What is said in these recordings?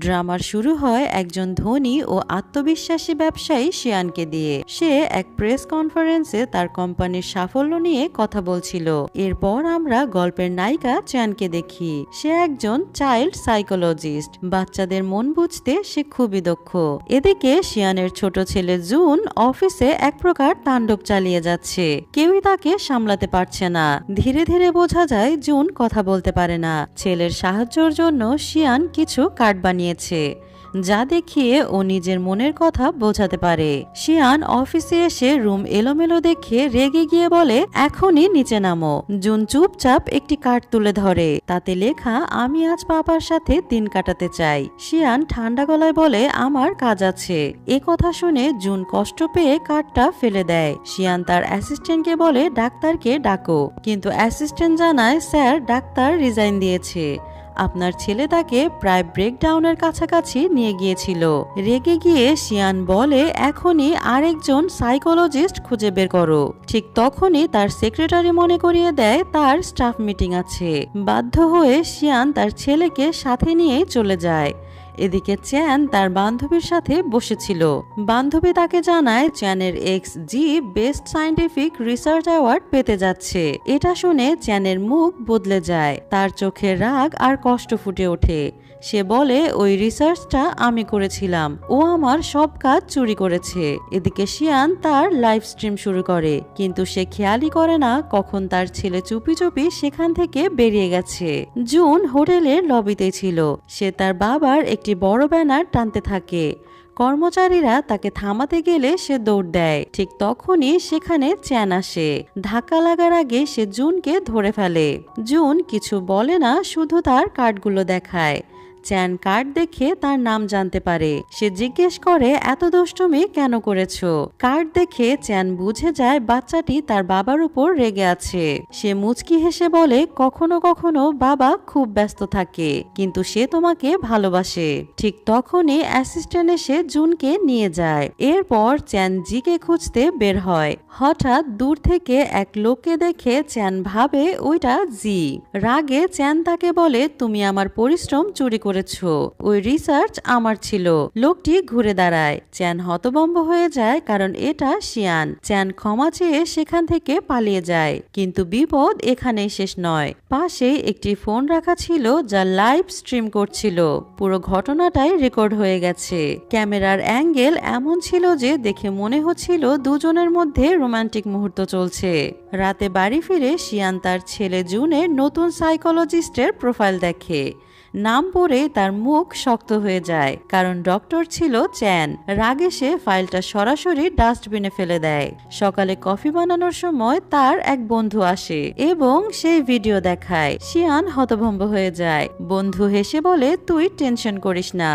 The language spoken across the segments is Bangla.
ড্রামার শুরু হয় একজন ধনী ও আত্মবিশ্বাসী ব্যবসায়ী শিয়ানকে দিয়ে। সে এক প্রেস কনফারেন্সে তার কোম্পানির সাফল্য নিয়ে কথা বলছিল। এরপর আমরা গল্পের নায়িকা চ্যানকে দেখি। সে একজন চাইল্ড সাইকোলজিস্ট। বাচ্চাদের মন বুঝতে সে খুবই দক্ষ। এদিকে শিয়ানের ছোট ছেলে জুন অফিসে এক প্রকার তাণ্ডব চালিয়ে যাচ্ছে। কেউই তাকে সামলাতে পারছে না। ধীরে ধীরে বোঝা যায় জুন কথা বলতে পারে না। ছেলের সাহায্যের জন্য শিয়ান কিছু কার্ড বানিয়েছে, যা দেখিয়ে ও নিজের মনের কথা বোঝাতে পারে। শিয়ান অফিসে এসে রুম এলোমেলো দেখে রেগে গিয়ে বলে, এখনই নিচে নামো। জুন চুপচাপ একটি কার্ড তুলে ধরে। তাতে লেখা, আমি আজ পাপার সাথে দিন কাটাতে চাই। শিয়ান ঠান্ডা গলায় বলে, আমার কাজ আছে। এ কথা শুনে জুন কষ্ট পেয়ে কার্ডটা ফেলে দেয়। শিয়ান তার অ্যাসিস্ট্যান্টকে বলে, ডাক্তারকে ডাকো। কিন্তু অ্যাসিস্ট্যান্ট জানায়, স্যার, ডাক্তার রিজাইন দিয়েছে। আপনার ছেলে তাকে প্রায় ব্রেকডাউনের কাছাকাছি নিয়ে গিয়েছিল। রেগে গিয়ে শিয়ান বলে, এখনই আরেকজন সাইকোলজিস্ট খুঁজে বের করো। ঠিক তখনই তার সেক্রেটারি মনে করিয়ে দেয় তার স্টাফ মিটিং আছে। বাধ্য হয়ে শিয়ান তার ছেলেকে সাথে নিয়ে চলে যায়। এদিকে চ্যান তার বান্ধবীর সাথে বসেছিল। বান্ধবী তাকে জানায় চ্যানের এক্স জি বেস্ট সায়েন্টিফিক রিসার্চ অ্যাওয়ার্ড পেতে যাচ্ছে। এটা শুনে চ্যানের মুখ বদলে যায়। তার চোখে রাগ আর কষ্ট ফুটে ওঠে। সে বলে, ওই রিসার্চটা আমি করেছিলাম। ও আমার সব কাজ চুরি করেছে। এদিকে শিয়ান তার লাইভ স্ট্রিম শুরু করে, কিন্তু সে খেয়ালই করে না কখন তার ছেলে চুপি চুপি সেখান থেকে বেরিয়ে গেছে। জুন হোটেলের লবিতে ছিল। সে তার বাবার একটি বড় ব্যানার টানতে থাকে। কর্মচারীরা তাকে থামাতে গেলে সে দৌড় দেয়। ঠিক তখনই সেখানে চ্যান আসে। ধাক্কা লাগার আগে সে জুনকে ধরে ফেলে। জুন কিছু বলে না, শুধু তার কার্ডগুলো দেখায়। চ্যান কার্ড দেখে তার নাম জানতে পারে। সে জিজ্ঞেস করে, এত দুষ্টুমি কেন করেছো? কার্ড দেখে চ্যান বুঝে যায় বাচ্চাটি তার বাবার উপর রেগে আছে। সে মুচকি হেসে বলে, কখনো কখনো বাবা খুব ব্যস্ত থাকে, কিন্তু সে তোমাকে ভালোবাসে। ঠিক তখনই অ্যাসিস্ট্যান্ট এসে জুনকে নিয়ে যায়। এরপর চ্যান জিকে খুঁজতে বের হয়। হঠাৎ দূর থেকে এক লোককে দেখে চ্যান ভাবে ওইটা জি। রাগে চ্যান তাকে বলে, তুমি আমার পরিশ্রম চুরি করেছো। ওই রিসার্চ আমার ছিল। লোকটি ঘুরে দাঁড়ায়। চ্যান হতভম্ব হয়ে যায়, কারণ এটা শিয়ান। চ্যান ক্ষমা চেয়ে সেখান থেকে পালিয়ে যায়। কিন্তু বিপদ এখানেই শেষ নয়। পাশে একটি ফোন রাখা ছিল, যা লাইভ স্ট্রিম করছিল। পুরো ঘটনাটাই রেকর্ড হয়ে গেছে। ক্যামেরার অ্যাঙ্গেল এমন ছিল যে দেখে মনে হচ্ছিল দুজনের মধ্যে রোমান্টিক মুহূর্ত চলছে। রাতে বাড়ি ফিরে শিয়ান তার ছেলে জুনের নতুন সাইকোলজিস্টের প্রোফাইল দেখে। নাম পড়ে তার মুখ শক্ত হয়ে যায়, কারণ ডক্টর ছিল চ্যান। রাগে সে ফাইলটা সরাসরি ডাস্টবিনে ফেলে দেয়। সকালে কফি বানানোর সময় তার এক বন্ধু আসে এবং সেই ভিডিও দেখায়। শিয়ান হতভম্ব হয়ে যায়। বন্ধু হেসে বলে, তুই টেনশন করিস না।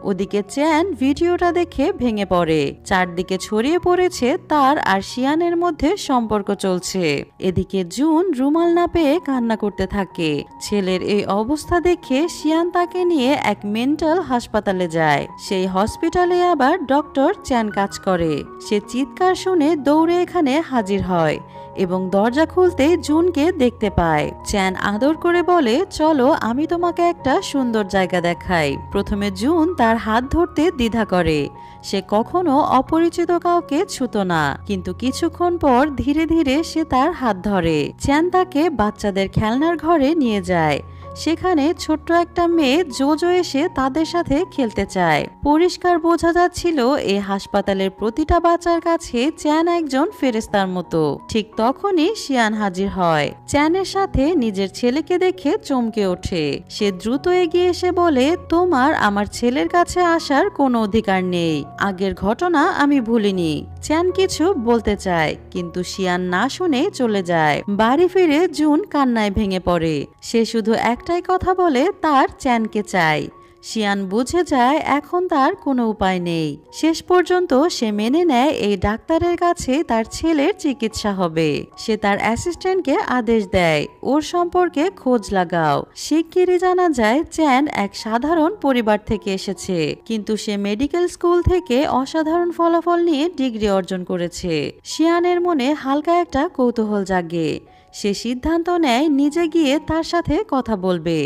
ওদিকে চ্যান ভিডিওটা দেখে ভেঙে পড়ে। চারদিকে ছড়িয়ে পড়েছে তার আর শিয়ানের মধ্যে সম্পর্ক চলছে। এদিকে জুন রুমাল না পেয়ে কান্না করতে থাকে। ছেলের এই অবস্থা দেখে শিয়ান তাকে নিয়ে এক মেন্টাল হাসপাতালে যায়। সেই হসপিটালে আবার ডক্টর চ্যান কাজ করে। সে চিৎকার শুনে দৌড়ে এখানে হাজির হয় এবং দরজা খুলতে জুনকে দেখতে পায়। চ্যান আদর করে বলে, চলো আমি তোমাকে একটা সুন্দর জায়গা দেখাই। প্রথমে জুন তার হাত ধরতে দ্বিধা করে। সে কখনো অপরিচিত কাউকে ছুতো না, কিন্তু কিছুক্ষণ পর ধীরে ধীরে সে তার হাত ধরে। চ্যান তাকে বাচ্চাদের খেলনার ঘরে নিয়ে যায়। সেখানে ছোট্ট একটা মেয়ে জোজো এসে তাদের সাথে খেলতে চায়। পরিষ্কার বোঝা যাচ্ছিল এই হাসপাতালের প্রতিটা বাচ্চার কাছে চ্যান একজন ফেরেশতার মতো। ঠিক তখনই শিয়ান হাজির হয়। চ্যানের সাথে নিজের ছেলেকে দেখে চমকে ওঠে। সে দ্রুত এগিয়ে এসে বলে, তোমার আমার ছেলের কাছে আসার কোনো অধিকার নেই। আগের ঘটনা আমি ভুলিনি। চ্যান কিছু বলতে চায়, কিন্তু শিয়ান না শুনে চলে যায়। বাড়ি ফিরে জুন কান্নায় ভেঙে পড়ে। সে শুধু একটাই কথা বলে, তার চ্যানকে চাই। শিয়ান বুঝে যায় এখন তার কোনো উপায় নেই। শেষ পর্যন্ত সে মেনে নেয় এই ডাক্তারের কাছে তার ছেলের চিকিৎসা হবে। সে তার অ্যাসিস্ট্যান্টকে আদেশ দেয়, ওর সম্পর্কে খোঁজ লাগাও। শিগগিরই জানা যায় চ্যান এক সাধারণ পরিবার থেকে এসেছে, কিন্তু সে মেডিকেল স্কুল থেকে অসাধারণ ফলাফল নিয়ে ডিগ্রি অর্জন করেছে। শিয়ানের মনে হালকা একটা কৌতূহল জাগে। সে সিদ্ধান্ত নেয় নিজে গিয়ে তার সাথে কথা বলবে।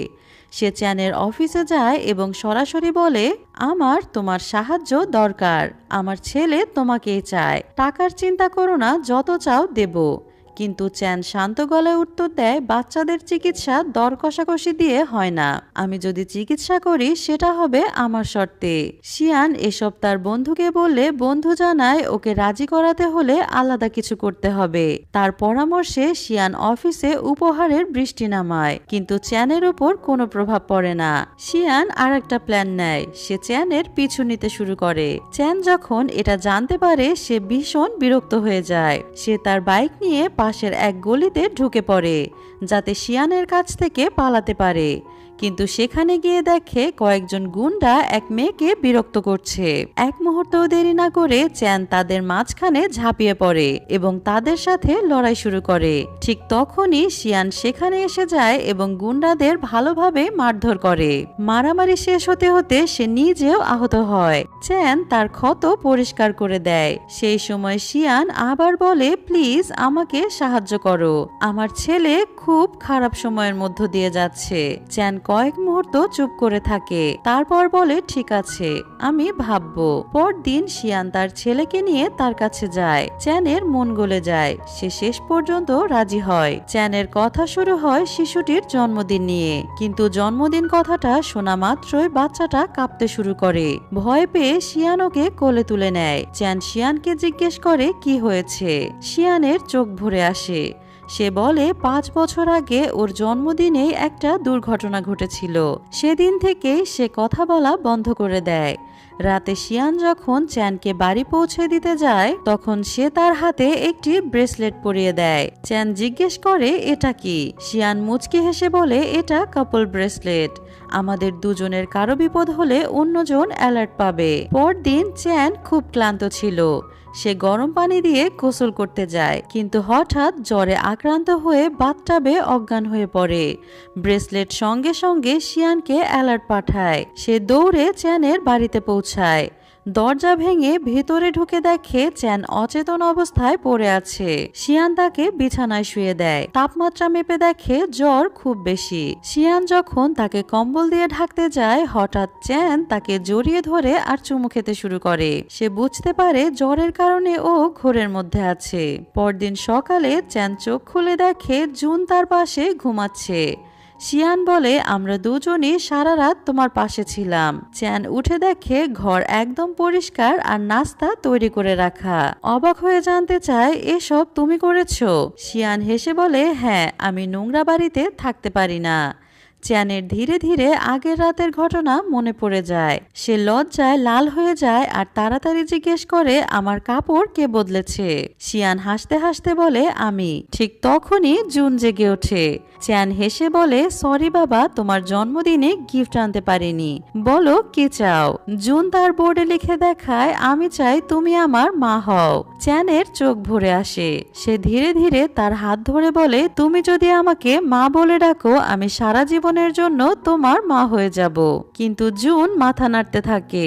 সে চ্যানের অফিসে যায় এবং সরাসরি বলে, আমার তোমার সাহায্য দরকার, আমার ছেলে তোমাকেই চায়, টাকার চিন্তা করো না, যত চাও দেব। কিন্তু চ্যান শান্ত গলায় উত্তর দেয়, বাচ্চাদের চিকিৎসা দর কষাকষি দিয়ে হয় না, আমি যদি চিকিৎসা করি সেটা হবে আমার শর্তে। শিয়ান এসব তার বন্ধুকে বললে বন্ধু জানায় ওকে রাজি করাতে হলে আলাদা কিছু করতে হবে। তার পরামর্শে শিয়ান অফিসে উপহারের বৃষ্টি নামায়, কিন্তু চ্যানের উপর কোনো প্রভাব পড়ে না। শিয়ান আর একটা প্ল্যান নেয়, সে চ্যানের পিছু নিতে শুরু করে। চ্যান যখন এটা জানতে পারে সে ভীষণ বিরক্ত হয়ে যায়। সে তার বাইক নিয়ে পাশের এক গলিতে ঢুকে পড়ে যাতে শিয়ানের কাছ থেকে পালাতে পারে, কিন্তু সেখানে গিয়ে দেখে কয়েকজন গুন্ডা এক মেয়েকে বিরক্ত করছে। এক মুহূর্তও দেরি না করে চ্যান তাদের মাঝখানে ঝাঁপিয়ে পড়ে এবং তাদের সাথে লড়াই শুরু করে। ঠিক তখনই শিয়ান সেখানে এসে যায় এবং গুন্ডাদের ভালোভাবে মারধর করে। মারামারি শেষ হতে হতে সে নিজেও আহত হয়। চ্যান তার ক্ষত পরিষ্কার করে দেয়। সেই সময় শিয়ান আবার বলে, প্লিজ আমাকে সাহায্য করো, আমার ছেলে খুব খারাপ সময়ের মধ্য দিয়ে যাচ্ছে। চ্যান কয়েক মুহূর্ত চুপ করে থাকে, তারপর বলে, ঠিক আছে, আমি ভাববো। পরদিন শিয়ান তার ছেলেকে নিয়ে তার কাছে যায়। চ্যানের মন গলে যায়, সে শেষ পর্যন্ত রাজি হয়। চ্যানের কথা শুরু হয় শিশুটির জন্মদিন নিয়ে, কিন্তু জন্মদিন কথাটা শোনা মাত্রই বাচ্চাটা কাঁপতে শুরু করে। ভয় পেয়ে শিয়ান ওকে কোলে তুলে নেয়। চ্যান শিয়ানকে জিজ্ঞেস করে কি হয়েছে। শিয়ানের চোখ ভরে আসে। সে বলে 5 বছর আগে ওর জন্মদিনেই একটা দুর্ঘটনা ঘটেছিল। সেদিন থেকেই সে কথা বলা বন্ধ করে দেয়। রাতে শিয়ান যখন চ্যানকে বাড়ি পৌঁছে দিতে যায় তখন সে তার হাতে একটি ব্রেসলেট পরিয়ে দেয়। চ্যান জিজ্ঞেস করে এটা কি। শিয়ান মুচকি হেসে বলে, এটা কাপল ব্রেসলেট, আমাদের দুজনের কারো বিপদ হলে অন্যজন অ্যালার্ট পাবে। পরদিন চ্যান খুব ক্লান্ত ছিল। সে গরম পানি দিয়ে গোসল করতে যায়, কিন্তু হঠাৎ জ্বরে আক্রান্ত হয়ে বাথটাবে অজ্ঞান হয়ে পড়ে। ব্রেসলেট সঙ্গে সঙ্গে শিয়ানকে অ্যালার্ট পাঠায়। সে দৌড়ে চ্যানের বাড়িতে পৌঁছায়। দরজা ভেঙে ভেতরে ঢুকে দেখে চ্যান অচেতন অবস্থায় পড়ে আছে। শিয়ান তাকে বিছানায় শুয়ে দেয়। তাপমাত্রা মেপে দেখে জ্বর খুব বেশি। শিয়ান যখন তাকে কম্বল দিয়ে ঢাকতে যায় হঠাৎ চ্যান তাকে জড়িয়ে ধরে আর চুমু খেতে শুরু করে। সে বুঝতে পারে জ্বরের কারণে ও ঘোরের মধ্যে আছে। পরদিন সকালে চ্যান চোখ খুলে দেখে জুন তার পাশে ঘুমাচ্ছে। শিয়ান বলে, আমরা দুজনই সারা রাত তোমার পাশে ছিলাম। চ্যান উঠে দেখে ঘর একদম পরিষ্কার আর নাস্তা তৈরি করে রাখা। অবাক হয়ে জানতে চায়, এসব তুমি করেছো? শিয়ান হেসে বলে, হ্যাঁ, আমি নোংরা বাড়িতে থাকতে পারি না। চ্যানের ধীরে ধীরে আগের রাতের ঘটনা মনে পড়ে যায়। সে লজ্জায় লাল হয়ে যায় আর তাড়াতাড়ি জিজ্ঞেস করে, আমার কাপড় কে বদলেছে? শিয়ান হাসতে হাসতে বলে, আমি। ঠিক তখনই জুন জেগে ওঠে। চ্যান হেসে বলে, সরি বাবা, তোমার জন্মদিনে গিফট আনতে পারিনি, বলো কি চাও? জুন তার বোর্ডে লিখে দেখায়, আমি চাই তুমি আমার মা হও। চ্যানের চোখ ভরে আসে। সে ধীরে ধীরে তার হাত ধরে বলে, তুমি যদি আমাকে মা বলে ডাকো আমি সারা জীবনের জন্য তোমার মা হয়ে যাব। কিন্তু জুন মাথা নাড়তে থাকে।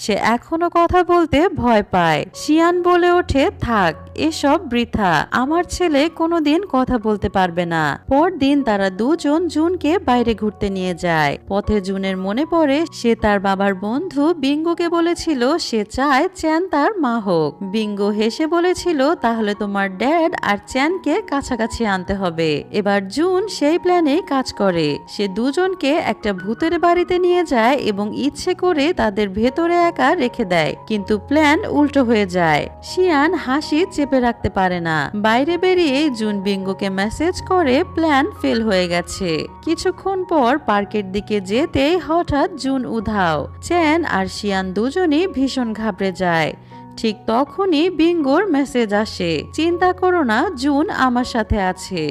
সে এখনো কথা বলতে ভয় পায়। শিয়ান বলে ওঠে, থাক, এসব বৃথা, আমার ছেলে কোনোদিন কথা বলতে পারবে না। পরদিন তারা দুজন জুনকে বাইরে ঘুরতে নিয়ে যায়। পথে জুনের মনে পড়ে সে তার বাবার বন্ধু বিঙ্গোকে বলেছিল সে চায় চ্যান তার মা হোক। বিঙ্গো হেসে বলেছিল, তাহলে তোমার ড্যাড আর চ্যানকে কাছাকাছি আনতে হবে। এবার জুন সেই প্ল্যানেই কাজ করে। সে দুজনকে একটা ভূতের বাড়িতে নিয়ে যায় এবং ইচ্ছে করে তাদের ভেতরে একা রেখে দেয়, কিন্তু প্ল্যান উল্টো হয়ে যায়। শিয়ান হাসি চেপে রাখতে পারে না। বাইরে বেরিয়ে জুন বিঙ্গোকে মেসেজ করে প্ল্যান ফেল হয়ে গেছে। কিছুক্ষণ পর পার্কের দিকে যেতেই হঠাৎ জুন উধাও। চ্যান আর শিয়ান দুজনই ভীষণ ঘাবড়ে যায়। ঠিক তখনই বিঙ্গোর মেসেজ আসে, চিন্তা করো না, জুন আমার সাথে আছে।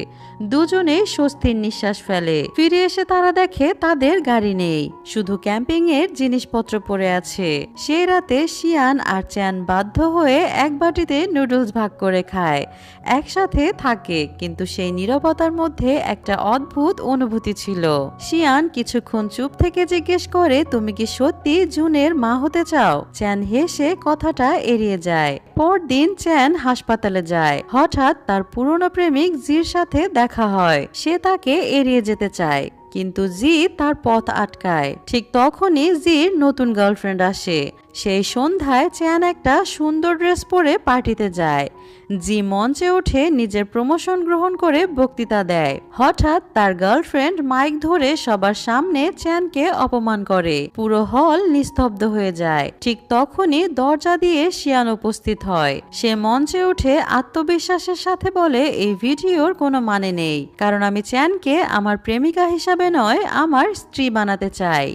দুজনে স্বস্তির নিঃশ্বাস ফেলে। ফিরে এসে তারা দেখে তাদের গাড়ি নেই, শুধু ক্যাম্পিং এর জিনিসপত্র পড়ে আছে। সেই রাতে শিয়ান আর চ্যান বাধ্য হয়ে এক বাটিতে নুডলস ভাগ করে খায়। একসাথে থাকে, কিন্তু সেই নীরবতার মধ্যে একটা অদ্ভুত অনুভূতি ছিল। শিয়ান কিছুক্ষণ চুপ থেকে জিজ্ঞেস করে, তুমি কি সত্যি জুনের মা হতে চাও? চ্যান হেসে কথাটা এড়িয়ে যায়। পরদিন চ্যান হাসপাতালে যায়। হঠাৎ তার পুরনো প্রেমিক জির সাথে দেখা হয়। সে তাকে এড়িয়ে যেতে চায়, কিন্তু জি তার পথ আটকায়। ঠিক তখনই জির নতুন গার্লফ্রেন্ড আসে। সেই সন্ধ্যায় চ্যান একটা সুন্দর ড্রেস পরে পার্টিতে যায়। জি মঞ্চে উঠে নিজের প্রমোশন গ্রহণ করে বক্তৃতা দেয়। হঠাৎ তার গার্লফ্রেন্ড মাইক ধরে সবার সামনে চ্যানকে অপমান করে। পুরো হল নিস্তব্ধ হয়ে যায়। ঠিক তখনই দরজা দিয়ে শিয়ান উপস্থিত হয়। সে মঞ্চে উঠে আত্মবিশ্বাসের সাথে বলে, এই ভিডিওর কোনো মানে নেই, কারণ আমি চ্যানকে আমার প্রেমিকা হিসাবে নয়, আমার স্ত্রী বানাতে চাই।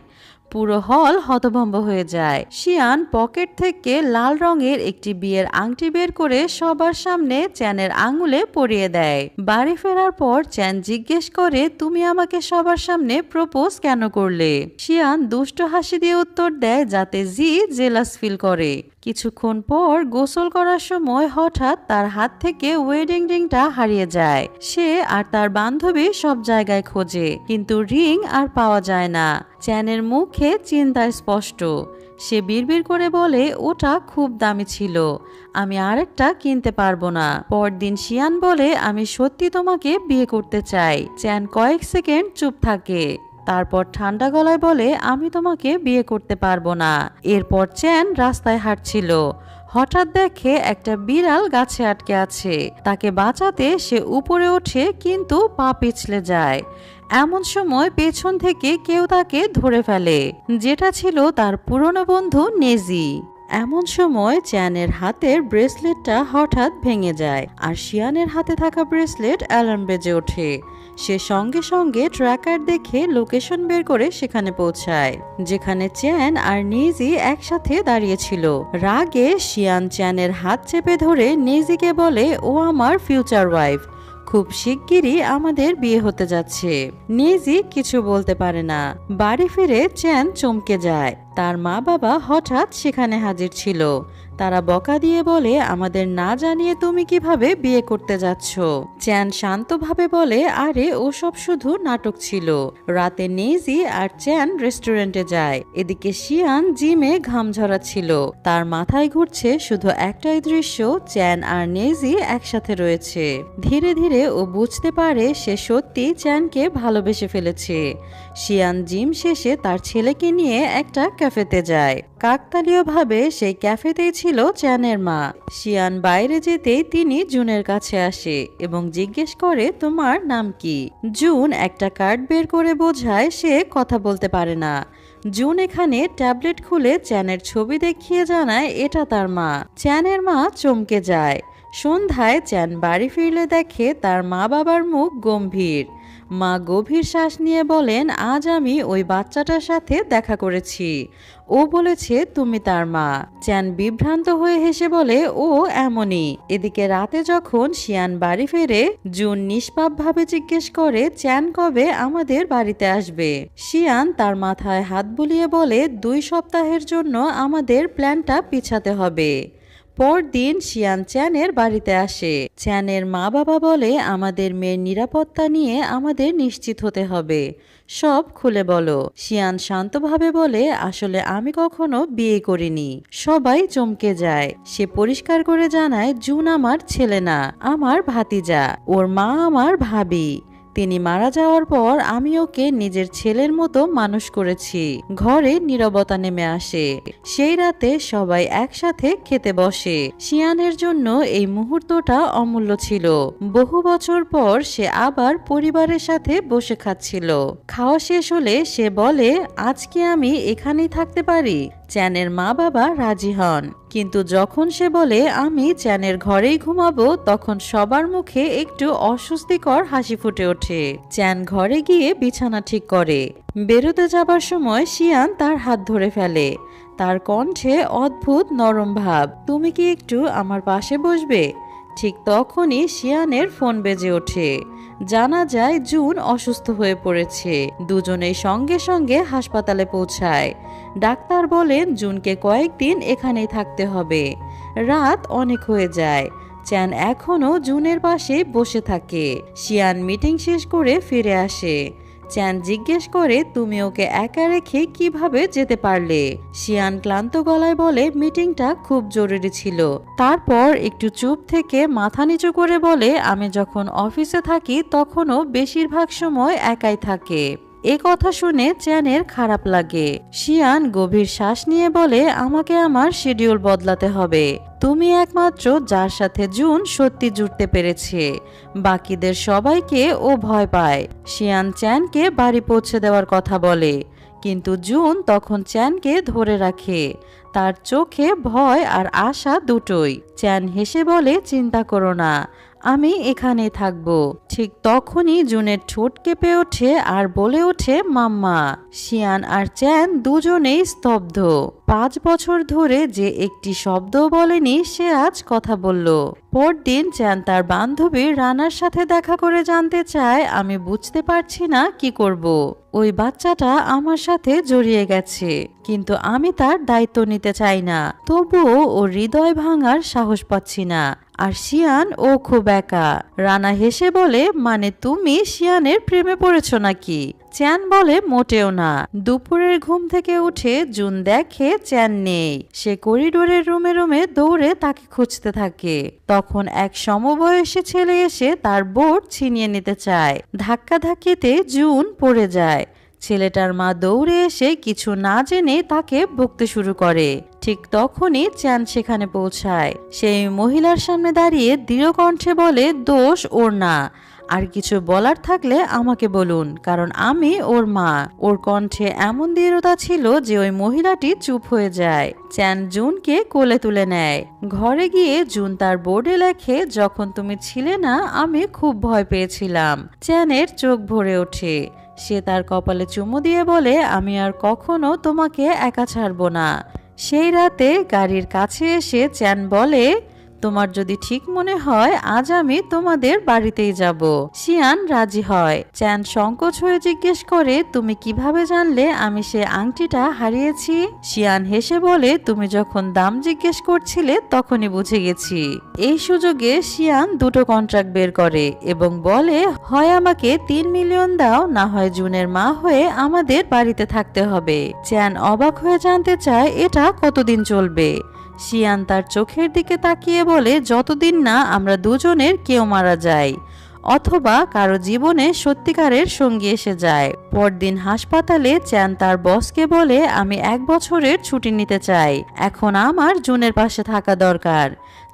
পুরো হল হতভম্ব হয়ে যায়। শিয়ান পকেট থেকে লাল রঙের একটি বিয়ের আংটি বের করে সবার সামনে চ্যানের আঙুলে পরিয়ে দেয়। বাড়ি ফেরার পর চ্যান জিজ্ঞেস করে, তুমি আমাকে সবার সামনে প্রপোজ কেন করলে? শিয়ান দুষ্ট হাসি দিয়ে উত্তর দেয়, যাতে জি জেলাস ফিল করে। কিছুক্ষণ পর গোসল করার সময় হঠাৎ তার হাত থেকে ওয়েডিং রিংটা হারিয়ে যায়। সে আর তার বান্ধবী সব জায়গায় খোঁজে, কিন্তু রিং আর পাওয়া যায় না। চ্যানের মুখে চিন্তা স্পষ্ট। সে বিড়বিড় করে বলে, ওটা খুব দামি ছিল, আমি আরেকটা কিনতে পারবো না। পরদিন শিয়ান বলে, আমি সত্যি তোমাকে বিয়ে করতে চাই। চ্যান কয়েক সেকেন্ড চুপ থাকে, তারপর ঠান্ডা গলায় বলে, আমি তোমাকে বিয়ে করতে পারবো না। এরপর চ্যান রাস্তায় হাঁটছিল। হঠাৎ দেখে একটা বিড়াল গাছে আটকে আছে। তাকে বাঁচাতে সে উপরে ওঠে, কিন্তু পা পিছলে যায়। এমন সময় পেছন থেকে কেউ তাকে ধরে ফেলে, যেটা ছিল তার পুরনো বন্ধু নেজি। এমন সময় চ্যানের হাতের ব্রেসলেটটা হঠাৎ ভেঙে যায়, আর শিয়ানের হাতে থাকা ব্রেসলেট অ্যালার্ম বেজে ওঠে। সে সঙ্গে সঙ্গে ট্র্যাকার দেখে লোকেশন বের করে সেখানে পৌঁছায়, যেখানে চ্যান আর নেজি একসাথে দাঁড়িয়েছিল। রাগে শিয়ান চ্যানের হাত চেপে ধরে নেজিকে বলে, ও আমার ফিউচার ওয়াইফ, খুব শিগগিরই আমাদের বিয়ে হতে যাচ্ছে। নেজি কিছু বলতে পারে না। বাড়ি ফিরে চ্যান চমকে যায়। তার মা বাবা হঠাৎ সেখানে হাজির ছিল। তারা বকা দিয়ে বলে, আমাদের না জানিয়ে তুমি কিভাবে বিয়ে করতে যাচ্ছ? চ্যান শান্তভাবে বলে, আরে ওসব শুধু নাটক ছিল। রাতে নেজি আর চ্যান রেস্টুরেন্টে যায়। এদিকে শিয়ান জিমে ঘাম ঝরাচ্ছিল। তার মাথায় ঘুরছে শুধু একটাই দৃশ্য, চ্যান আর নেজি একসাথে রয়েছে। ধীরে ধীরে ও বুঝতে পারে সে সত্যি চ্যানকে ভালোবেসে ফেলেছে। শিয়ান জিম শেষে তার ছেলেকে নিয়ে একটা ক্যাফেতে যায়। কাকতালীয়ভাবে সেই ক্যাফেতেই ছিল চ্যানের মা। শিয়ান বাইরে যেতেই তিনি জুনের কাছে আসে এবং জিজ্ঞেস করে, তোমার নাম কি? জুন একটা কার্ড বের করে বোঝায় সে কথা বলতে পারে না। জুন এখানে ট্যাবলেট খুলে চ্যানের ছবি দেখিয়ে জানায় এটা তার মা। চ্যানের মা চমকে যায়। সন্ধ্যায় চ্যান বাড়ি ফিরলে দেখে তার মা বাবার মুখ গম্ভীর। মা গভীর শ্বাস নিয়ে বলেন, আজ আমি ওই বাচ্চাটার সাথে দেখা করেছি, ও বলেছে তুমি তার মা। চ্যান বিভ্রান্ত হয়ে হেসে বলে, ও এমনই। এদিকে রাতে যখন শিয়ান বাড়ি ফেরে, জুন নিষ্পাপভাবে জিজ্ঞেস করে, চ্যান কবে আমাদের বাড়িতে আসবে? শিয়ান তার মাথায় হাত বুলিয়ে বলে, 2 সপ্তাহের জন্য আমাদের প্ল্যানটা পিছাতে হবে। পরদিন শিয়ান চ্যানের বাড়িতে আসে। চ্যানের মা বাবা বলে, আমাদের মেয়ের নিরাপত্তা নিয়ে আমাদের নিশ্চিত হতে হবে, সব খুলে বলো। শিয়ান শান্তভাবে বলে, আসলে আমি কখনো বিয়ে করিনি। সবাই চমকে যায়। সে পরিষ্কার করে জানায়, জুন আমার ছেলে না, আমার ভাতিজা। ওর মা আমার ভাবি। তিনি মারা যাওয়ার পর আমি ওকে নিজের ছেলের মতো মানুষ করেছি। ঘরে নীরবতা নেমে আসে। সেই রাতে সবাই একসাথে খেতে বসে। শিয়ানের জন্য এই মুহূর্তটা অমূল্য ছিল। বহু বছর পর সে আবার পরিবারের সাথে বসে খাচ্ছিল। খাওয়া শেষ হলে সে বলে, আজকে আমি এখানেই থাকতে পারি? চ্যানের মা বাবা রাজি হন, কিন্তু যখন সে বলে আমি চ্যানের ঘরেই ঘুমাবো, তখন সবার মুখে একটু অস্বস্তিকর হাসি ফুটে ওঠে। চ্যান ঘরে গিয়ে বিছানা ঠিক করে। বেরোতে যাবার সময় শিয়ান তার হাত ধরে ফেলে। তার কণ্ঠে অদ্ভুত নরম ভাব, তুমি কি একটু আমার পাশে বসবে? ঠিক তখনই শিয়ানের ফোন বেজে ওঠে। জানা যায় জুন অসুস্থ হয়ে পড়েছে। দুজনেই সঙ্গে সঙ্গে হাসপাতালে পৌঁছায়। ডাক্তার বলেন জুনকে কয়েকদিন এখানেই থাকতে হবে। রাত অনেক হয়ে যায়। চ্যান এখনো জুনের পাশে বসে থাকে। শিয়ান মিটিং শেষ করে ফিরে আসে। চ্যান জিজ্ঞেস করে, তুমি ওকে একা রেখে কিভাবে যেতে পারলে? শিয়ান ক্লান্ত গলায় বলে, মিটিংটা খুব জরুরি ছিল। তারপর একটু চুপ থেকে মাথা নিচু করে বলে, আমি যখন অফিসে থাকি তখনও বেশিরভাগ সময় একাই থাকে। এ কথা শুনে চ্যানের খারাপ লাগে। শিয়ান গভীর শ্বাস নিয়ে বলে, আমাকে আমার শিডিউল বদলাতে হবে। তুমি একমাত্র যার সাথে জুন সত্যি জুড়তে পেরেছে। বাকিদের সবাইকে ও ভয় পায়। শিয়ান চ্যানকে বাড়ি পৌঁছে দেওয়ার কথা বলে, কিন্তু জুন তখন চ্যানকে ধরে রাখে। তার চোখে ভয় আর আশা দুটোই। চ্যান হেসে বলে, চিন্তা করো না, আমি এখানেই থাকবো। ঠিক তখনই জুনের ঠোঁট কেঁপে ওঠে আর বলে ওঠে, মাম্মা। শিয়ান আর চ্যান দুজনেই স্তব্ধ। 5 বছর ধরে যে একটি শব্দ বলেনি সে আজ কথা বলল। পরদিন চ্যান তার বান্ধবী রানার সাথে দেখা করে জানতে চায়, আমি বুঝতে পারছি না কি করব। ওই বাচ্চাটা আমার সাথে জড়িয়ে গেছে, কিন্তু আমি তার দায়িত্ব নিতে চাই না। তবুও ওর হৃদয় ভাঙার সাহস পাচ্ছি না। আর শিয়ান ও খুব একা। রানা হেসে বলে, মানে তুমি শিয়ানের প্রেমে পড়েছ নাকি? চ্যান বলে, মোটেও না। দুপুরের ঘুম থেকে উঠে জুন দেখে চ্যান নেই। সে করিডোরের রুমে রুমে দৌড়ে তাকে খুঁজতে থাকে। তখন এক সমবয়সী ছেলে এসে তার বোর্ড ছিনিয়ে নিতে চায়। ধাক্কাধাক্কিতে জুন পড়ে যায়। ছেলেটার মা দৌড়ে এসে কিছু না জেনে তাকে বকতে শুরু করে। ঠিক তখনই চ্যান সেখানে পৌঁছায়। সেই মহিলার সামনে দাঁড়িয়ে দৃঢ় কণ্ঠে বলে, দোষ ওর না। আর কিছু বলার থাকলে আমাকে বলুন, কারণ আমি ওর মা। ওর কণ্ঠে এমন দৃঢ়তা ছিল যে ওই মহিলাটি চুপ হয়ে যায়। চ্যান জুনকে কোলে তুলে নেয়। ঘরে গিয়ে জুন তার বোর্ডে লেখে, যখন তুমি ছিলে না আমি খুব ভয় পেয়েছিলাম। চ্যানের চোখ ভরে ওঠে। সে তার কপালে চুমু দিয়ে বলে, আমি আর কখনো তোমাকে একা ছাড়বো না। সেই রাতে গাড়ির কাছে এসে চ্যান বলে, তোমার যদি ঠিক মনে হয় আজ আমি তোমাদের বাড়িতেই যাব। শিয়ান রাজি হয়। চ্যান সংকোচ হয়ে জিজ্ঞেস করে, তুমি কিভাবে জানলে আমি সে আংটিটা হারিয়েছি? শিয়ান হেসে বলে, তুমি যখন দাম জিজ্ঞেস করছিলে তখনই বুঝে গেছি। এই সুযোগে শিয়ান দুটো কন্ট্রাক্ট বের করে এবং বলে, হয় আমাকে 3 মিলিয়ন দাও, না হয় জুনের মা হয়ে আমাদের বাড়িতে থাকতে হবে। চ্যান অবাক হয়ে জানতে চায়, এটা কতদিন চলবে? শিয়ান তার চোখের দিকে তাকিয়ে বলে, যতদিন না আমরা দুজনের কেউ মারা যায় অথবা কারো জীবনে সত্যিকারের সঙ্গী এসে যায়। পরদিন হাসপাতালে চ্যান তার বসকে বলে, আমি 1 বছরের ছুটি নিতে চাই। এখন আমার জুনের পাশে থাকা দরকার।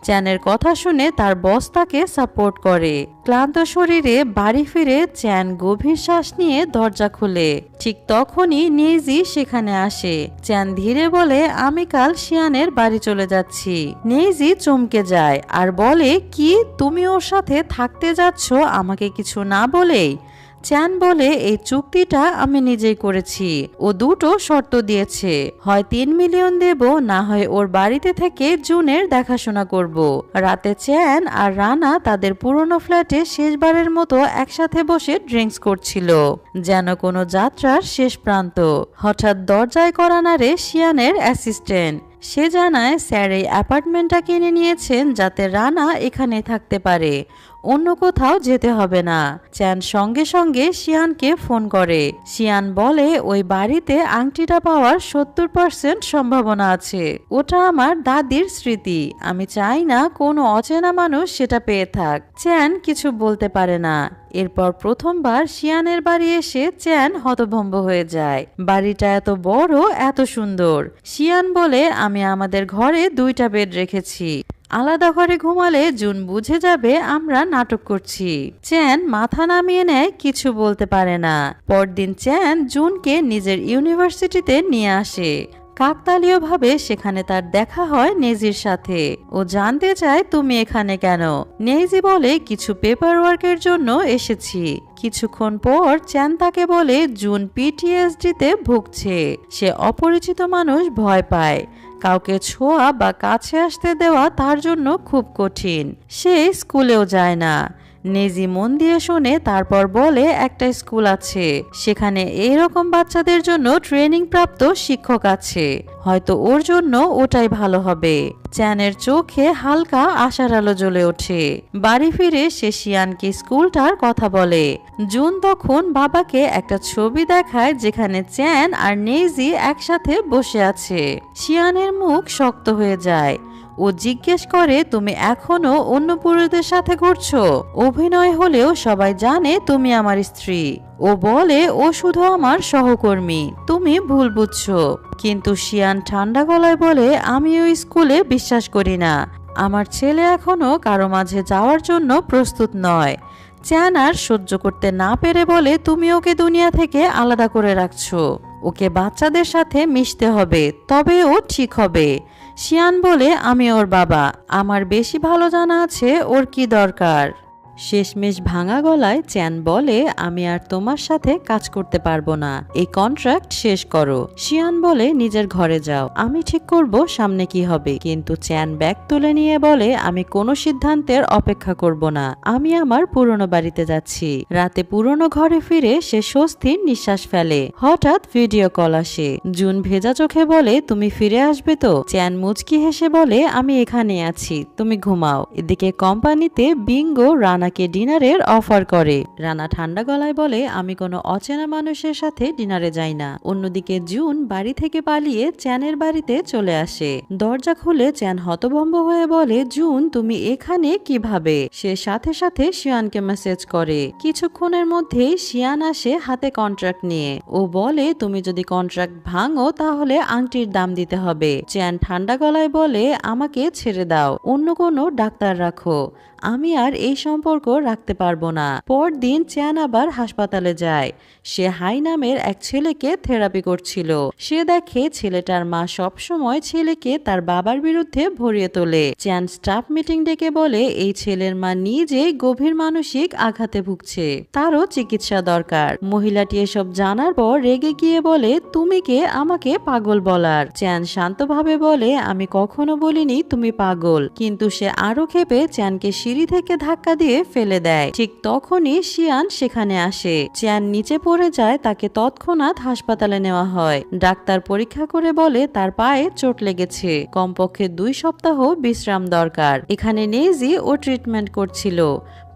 চ্যানের কথা শুনে তার বস তাকে সাপোর্ট করে। ক্লান্ত শরীরে বাড়ি ফিরে চ্যান গভীর শ্বাস নিয়ে দরজা খুলে। ঠিক তখনই নেইজি সেখানে আসে। চ্যান ধীরে বলে, আমি কাল শিয়ানের বাড়ি চলে যাচ্ছি। নেইজি চমকে যায় আর বলে, কি তুমি ওর সাথে থাকতে যাচ্ছ আমাকে কিছু না বলেই? চ্যান বলে, এই চুক্তিটা আমি নিজেই করেছি। ও দুটো শর্ত দিয়েছে, হয় 3 মিলিয়ন দেব, না হয় ওর বাড়িতে থেকে জুনের দেখাশোনা করব। রাতে চ্যান আর রানা তাদের পুরনো ফ্ল্যাটে শেষবারের মতো একসাথে বসে ড্রিঙ্কস করছিল, যেন কোনো যাত্রার শেষ প্রান্ত। হঠাৎ দরজায় কড়া নাড়ে শিয়ানের অ্যাসিস্ট্যান্ট। সে জানায় স্যার এই অ্যাপার্টমেন্টটা কিনে নিয়েছেন যাতে রানা এখানে থাকতে পারে, অন্য কোথাও যেতে হবে না। চ্যান সঙ্গে সঙ্গে শিয়ানকে ফোন করে। শিয়ান বলে, ওই বাড়িতে আংটিটা পাওয়ার 70% সম্ভাবনা আছে। ওটা আমার দাদির স্মৃতি। আমি চাই না কোনো অচেনা মানুষ সেটা পেয়ে থাক। চ্যান কিছু বলতে পারে না। এরপর প্রথমবার শিয়ানের বাড়ি এসে চ্যান হতভম্ব হয়ে যায়। বাড়িটা এত বড়, এত সুন্দর। শিয়ান বলে, আমি আমাদের ঘরে 2টা বেড রেখেছি। আলাদা ঘরে ঘুমালে জুন বুঝে যাবে আমরা নাটক করছি। চ্যান মাথা নামিয়ে নেয়, কিছু বলতে পারে না। পরদিন চ্যান জুনকে নিজের ইউনিভার্সিটিতে নিয়ে আসে। কাকতালীয়ভাবে সেখানে তার দেখা হয় নেজির সাথে। ও জানতে চায়, তুমি এখানে কেন? নেজি বলে, কিছু পেপার ওয়ার্কের জন্য এসেছি। কিছুক্ষণ পর চ্যান তাকে বলে, জুন পিটিএসডিতে ভুগছে। সে অপরিচিত মানুষ ভয় পায়। কাউকে ছোঁয়া বা কাছে আসতে দেওয়া তার জন্য খুব কঠিন। সে স্কুলেও যায় না। নেজি মন দিয়ে শোনে, তারপর বলে, একটা স্কুল আছে, সেখানে এইরকম বাচ্চাদের জন্য ট্রেনিং প্রাপ্ত শিক্ষক আছে, হয়তো ওর জন্য ওটাই ভালো হবে। চ্যানের চোখে হালকা আশার আলো জ্বলে ওঠে। বাড়ি ফিরে সে শিয়ানকে স্কুলটার কথা বলে। জুন তখন বাবাকে একটা ছবি দেখায় যেখানে চ্যান আর নেইজি একসাথে বসে আছে। শিয়ানের মুখ শক্ত হয়ে যায়। ও জিজ্ঞেস করে তুমি এখনো অন্য পুরুষদের সাথে ঘুরছো। অভিনয় হলেও সবাই জানে তুমি আমার স্ত্রী। ও বলে ও শুধু আমার সহকর্মী, তুমি ভুল বুঝছো। কিন্তু শিয়ান ঠান্ডা গলায় বলে আমি ওই স্কুলে বিশ্বাস করি না। আমার ছেলে এখনো কারো মাঝে যাওয়ার জন্য প্রস্তুত নয়। চ্যান আর সহ্য করতে না পেরে বলে তুমি ওকে দুনিয়া থেকে আলাদা করে রাখছো। ওকে বাচ্চাদের সাথে মিশতে হবে, তবে ও ঠিক হবে। শিয়ান বলে আমি ওর বাবা, আমার বেশি ভালো জানা আছে ওর কি দরকার। শেষমেশ ভাঙা গলায় চ্যান বলে আমি আর তোমার সাথে কাজ করতে পারবো না, এই কন্ট্রাক্ট শেষ করো। শিয়ান বলে নিজের ঘরে যাও, আমি ঠিক করব সামনে কি হবে। কিন্তু চ্যান ব্যাগ তুলে নিয়ে বলে আমি কোনো সিদ্ধান্তের অপেক্ষা করব না, আমি আমার পুরনো বাড়িতে যাচ্ছি। রাতে পুরনো ঘরে ফিরে সে স্বস্তির নিঃশ্বাস ফেলে। হঠাৎ ভিডিও কল আসে। জুন ভেজা চোখে বলে তুমি ফিরে আসবে তো? চ্যান মুচকি হেসে বলে আমি এখানে আছি, তুমি ঘুমাও। এদিকে কোম্পানিতে বিঙ্গো রানাকে ডিনারের অফার করে। রানা ঠান্ডা গলায় বলে আমি কোনো অচেনা মানুষের সাথে ডিনারে যাই না। অন্যদিকে জুন বাড়ি থেকে পালিয়ে চ্যানের বাড়িতে চলে আসে। দরজা খুলে চ্যান হতভম্ব হয়ে বলে জুন তুমি এখানে কিভাবে? সে সাথে সাথে শিয়ানকে মেসেজ করে। কিছুক্ষণের মধ্যেই শিয়ান আসে হাতে কন্ট্রাক্ট নিয়ে। ও বলে তুমি যদি কন্ট্রাক্ট ভাঙো তাহলে আংটির দাম দিতে হবে। চ্যান ঠান্ডা গলায় বলে আমাকে ছেড়ে দাও, অন্য কোনো ডাক্তার রাখো, আমি আর এই সম্পর্ক রাখতে পারবো না। পরদিন চ্যান আবার হাসপাতালে যায়। সে হাই নামের এক ছেলেকে থেরাপি করছিল। সে দেখে ছেলেটার মা সবসময় ছেলেকে তার বাবার বিরুদ্ধে ভরিয়ে তোলে। চ্যান স্টাফ মিটিং ডেকে বলে এই ছেলের মা নিজেই গভীর মানসিক আঘাতে ভুগছে, তারও চিকিৎসা দরকার। মহিলাটি এসব জানার পর রেগে গিয়ে বলে তুমি কে আমাকে পাগল বলার? চ্যান শান্তভাবে বলে আমি কখনো বলিনি তুমি পাগল। কিন্তু সে আরো ক্ষেপে চ্যানকে সিঁড়ি থেকে ধাক্কা দিয়ে ফেলে দেয়। ঠিক তখনই শিয়ান সেখানে আসে। চ্যান নিচে পড়ে যায়, তাকে তৎক্ষণাৎ হাসপাতালে নেওয়া হয়। ডাক্তার পরীক্ষা করে বলে তার পায়ে চোট লেগেছে, কমপক্ষে 2 সপ্তাহ বিশ্রাম দরকার। এখানে নেজি ও ট্রিটমেন্ট করছিল।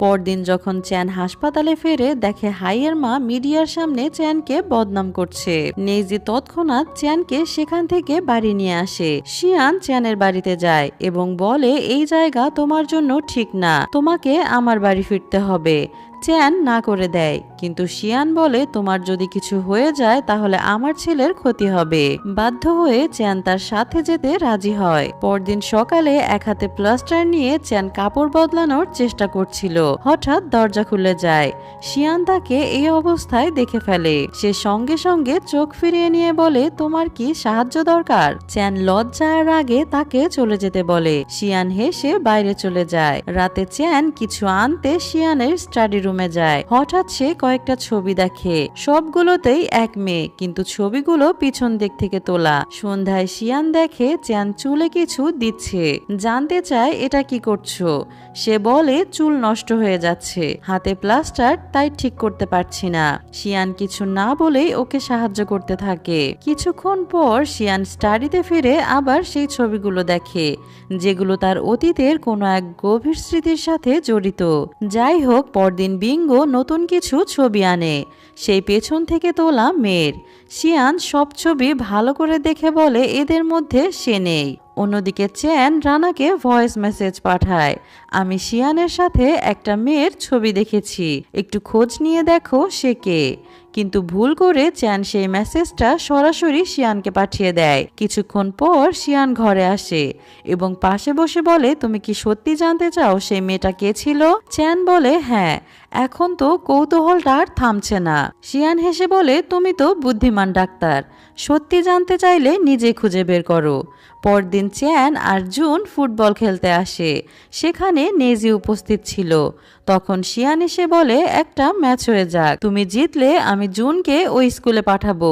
পরদিন যখন চ্যান হাসপাতালে ফেরে দেখে হাইয়ের মা মিডিয়ার সামনে চ্যানকে বদনাম করছে। নেজি তৎক্ষণাৎ চ্যানকে সেখান থেকে বাড়ি নিয়ে আসে। শিয়ান চ্যানের বাড়িতে যায় এবং বলে এই জায়গা তোমার জন্য ঠিক না, তোমাকে আমার বাড়ি ফিরতে হবে। চ্যান না করে দেয়, কিন্তু শিয়ান বলে তোমার যদি কিছু হয়ে যায় তাহলে আমার ছেলের ক্ষতি হবে। বাধ্য হয়ে চ্যান তার সাথে যেতে রাজি হয়। পরদিন সকালে এক হাতে প্লাস্টার নিয়ে চ্যান কাপড় বদলানোর চেষ্টা করছিল। হঠাৎ দরজা খুলে যায়। শিয়ান তাকে এই অবস্থায় দেখে ফেলে। সে সঙ্গে সঙ্গে চোখ ফিরিয়ে নিয়ে বলে তোমার কি সাহায্য দরকার? চ্যান লজ্জার আগে তাকে চলে যেতে বলে। শিয়ান হেসে বাইরে চলে যায়। রাতে চ্যান কিছু আনতে শিয়ানের স্টাডি রুমে যায়। হঠাৎ সে কয়েকটা ছবি দেখে, সবগুলোতেই এক মেয়ে, কিন্তু ছবিগুলো পিছন দিক থেকে তোলা। সন্ধ্যায় শিয়ান দেখে চ্যান চুলে কিছু দিচ্ছে, জানতে চায় এটা কি করছো। সে বলে চুল নষ্ট হয়ে যাচ্ছে, হাতে প্লাস্টার, তাই ঠিক করতে পারছি না। শিয়ান কিছু না বলেই ওকে সাহায্য করতে থাকে। কিছুক্ষণ পর শিয়ান স্টাডিতে ফিরে আবার সেই ছবিগুলো দেখে, যেগুলো তার অতীতের কোনো এক গভীর স্মৃতির সাথে জড়িত। যাই হোক, পরদিন বিঙ্গো নতুন কিছু ছবি আনে, সেই পেছন থেকে তোলা মেয়ের। শিয়ান সব ছবি ভালো করে দেখে বলে এদের মধ্যে সে নেই। অন্যদিকে চ্যান রানাকে ভয়েস মেসেজ পাঠায়, আমি শিয়ানের সাথে একটা মেয়ের ছবি দেখেছি, একটু খোঁজ নিয়ে দেখো সে কে। কিন্তু ভুল করে চ্যান সেই মেসেজটা সরাসরি শিয়ানকে পাঠিয়ে দেয়। কিছুক্ষণ পর শিয়ান ঘরে আসে এবং পাশে বসে বলে তুমি কি সত্যি জানতে চাও সেই মেয়েটা কে ছিল? চ্যান বলে হ্যাঁ, এখন তো কৌতূহলটা আর থামছে না। শিয়ান হেসে বলে তুমি তো বুদ্ধিমান ডাক্তার, সত্যি জানতে চাইলে নিজে খুঁজে বের করো। পরদিন চ্যান আর জুন ফুটবল খেলতে আসে। সেখানে নেজি উপস্থিত ছিল। তখন শিয়ান এসে বলে একটা ম্যাচ হয়ে যাক, তুমি জিতলে আমি জুনকে ওই স্কুলে পাঠাবো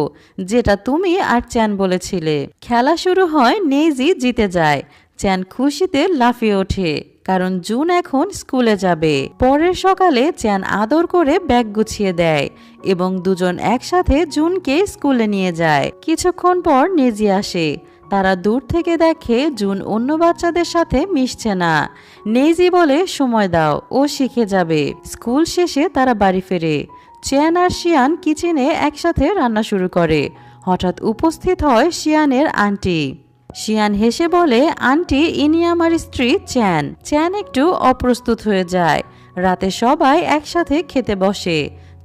যেটা তুমি আর চ্যান বলেছিলে। খেলা শুরু হয়, নেজি জিতে যায়। চ্যান খুশিতে লাফিয়ে ওঠে, কারণ জুন এখন স্কুলে যাবে। পরের সকালে চ্যান আদর করে ব্যাগ গুছিয়ে দেয় এবং দুজন একসাথে জুনকে স্কুলে নিয়ে যায়। কিছুক্ষণ পর নেজি আসে। তারা দূর থেকে দেখে জুন অন্য বাচ্চাদের সাথে মিশছে না। নেজি বলে সময় দাও, ও শিখে যাবে। স্কুল শেষে তারা বাড়ি ফেরে। চ্যান আর শিয়ান কিচেনে একসাথে রান্না শুরু করে। হঠাৎ উপস্থিত হয় শিয়ানের আন্টি। শিয়ান হেসে বলে, আন্টি ইনি আমার স্ত্রী চ্যান। চ্যান একটু অপ্রস্তুত হয়ে যায়। রাতে সবাই একসাথে খেতে বসে।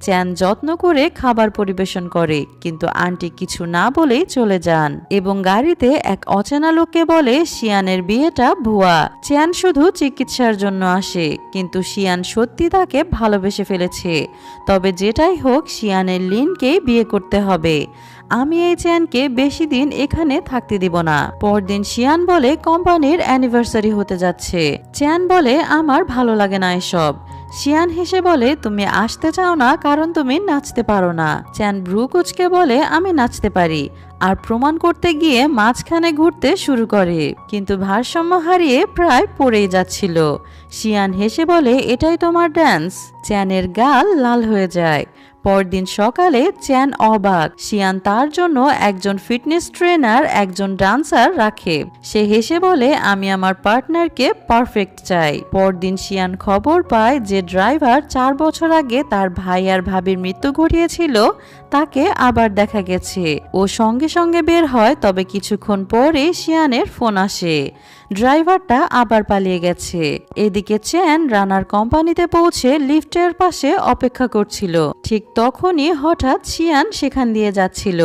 চ্যান যত্ন করে খাবার পরিবেশন করে, কিন্তু আন্টি কিছু না বলেই চলে যান এবং গাড়িতে এক অচেনা লোককে বলে শিয়ানের বিয়েটা ভুয়া। চ্যান শুধু চিকিৎসার জন্য আসে, কিন্তু শিয়ান সত্যি তাকে ভালোবেসে ফেলেছে। তবে যেটাই হোক শিয়ানের লিনকে বিয়ে করতে হবে। আমি এই চ্যানকে বেশি দিন এখানে থাকতে দিব না। পরদিন শিয়ান বলে কোম্পানির অ্যানিভার্সারি হতে যাচ্ছে। চ্যান বলে, আমার ভালো লাগে না এসব। শিয়ান হেসে বলে, তুমি আসতে চাও না কারণ তুমি নাচতে পারো না। চ্যান ভ্রু কুঁচকে বলে, আমি নাচতে পারি। আর প্রমাণ করতে গিয়ে মাঝখানে ঘুরতে শুরু করে, কিন্তু ভারসাম্য হারিয়ে প্রায় পড়েই যাচ্ছিল। শিয়ান হেসে বলে, এটাই তোমার ড্যান্স? চ্যানের গাল লাল হয়ে যায়। পরদিন সকালে চ্যান অবাক। শিয়ান তার জন্য একজন ফিটনেস ট্রেনার, একজন ডান্সার রাখে। সে হেসে বলে, আমি আমার পার্টনারকে পারফেক্ট চাই। পরদিন শিয়ান খবর পায় যে ড্রাইভার 4 বছর আগে তার ভাই আর ভাবির মৃত্যু ঘটিয়েছিল তাকে আবার দেখা গেছে। ও সঙ্গে সঙ্গে বের হয়, তবে কিছুক্ষণ পরে শিয়ানের ফোন আসে। ড্রাইভারটা আবার পালিয়ে গেছে। এদিকে চ্যান রানার কোম্পানিতে পৌঁছে লিফটের পাশে অপেক্ষা করছিল। ঠিক তখনই হঠাৎ শিয়ান সেখান দিয়ে যাচ্ছিল।